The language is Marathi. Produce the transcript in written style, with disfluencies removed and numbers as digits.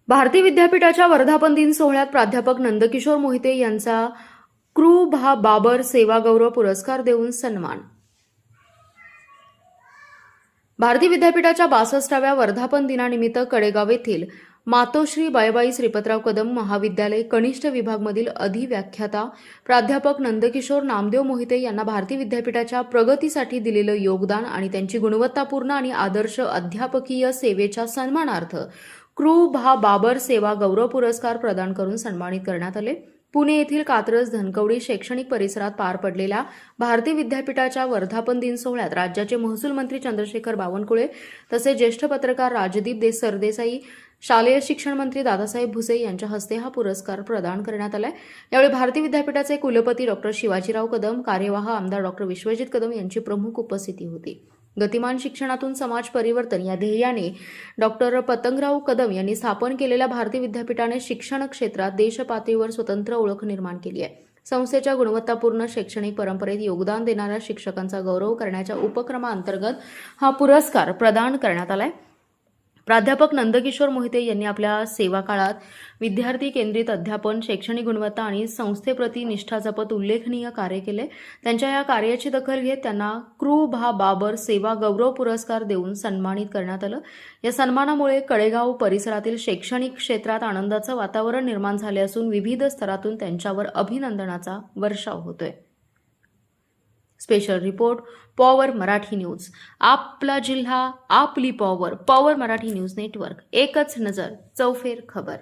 भारती विद्यापीठाच्या वर्धापन दिन सोहळ्यात प्राध्यापक नंदकिशोर मोहिते यांचा क्रू भा बाबर सेवा गौरव पुरस्कार देऊन सन्मान। भारती विद्यापीठाच्या 62व्या वर्धापन दिनानिमित्त कडेगाव येथील मातोश्री बायबाई श्रीपतराव कदम महाविद्यालय कनिष्ठ विभागमधील अधिव्याख्याता प्राध्यापक नंदकिशोर नामदेव मोहिते यांना भारती विद्यापीठाच्या प्रगतीसाठी दिलेलं योगदान आणि त्यांची गुणवत्तापूर्ण आणि आदर्श अध्यापकीय सेवेच्या सन्मानार्थ क्रू भा बाबर सेवा गौरव पुरस्कार प्रदान करून सन्मानित करण्यात आले। पुणे येथील कात्रज धनकवडी शैक्षणिक परिसरात पार पडलेल्या भारती विद्यापीठाच्या वर्धापन दिन सोहळ्यात राज्याचे महसूल मंत्री चंद्रशेखर बावनकुळे तसेच ज्येष्ठ पत्रकार राजदीप सरदेसाई, शालेय शिक्षण मंत्री दादासाहेब भुसे यांच्या हस्ते हा पुरस्कार प्रदान करण्यात आला। यावेळी भारती विद्यापीठाचे कुलपती डॉ. शिवाजीराव कदम, कार्यवाह आमदार डॉ. विश्वजित कदम यांची प्रमुख उपस्थिती होती। गतिमान शिक्षणातून समाज परिवर्तन या ध्येयाने डॉ. पतंगराव कदम यांनी स्थापन केलेल्या भारती विद्यापीठाने शिक्षण क्षेत्रात देशपातळीवर स्वतंत्र ओळख निर्माण केली आहे। संस्थेच्या गुणवत्तापूर्ण शैक्षणिक परंपरेत योगदान देणाऱ्या शिक्षकांचा गौरव करण्याच्या उपक्रमाअंतर्गत हा पुरस्कार प्रदान करण्यात आलाय। प्राध्यापक नंदकिशोर मोहिते यांनी आपल्या सेवा काळात विद्यार्थी केंद्रित अध्यापन, शैक्षणिक गुणवत्ता आणि संस्थेप्रती निष्ठा जपत उल्लेखनीय कार्य केले। त्यांच्या या कार्याची दखल घेत त्यांना क्रू भा बाबर सेवा गौरव पुरस्कार देऊन सन्मानित करण्यात आलं। या सन्मानामुळे कडेगाव परिसरातील शैक्षणिक क्षेत्रात आनंदाचं वातावरण निर्माण झाले असून विविध स्तरातून त्यांच्यावर अभिनंदनाचा वर्षाव होतोय। Special report power Marathi news. आपला जिल्हा आपली power. Power Marathi news network. एकच नजर चौफेर खबर।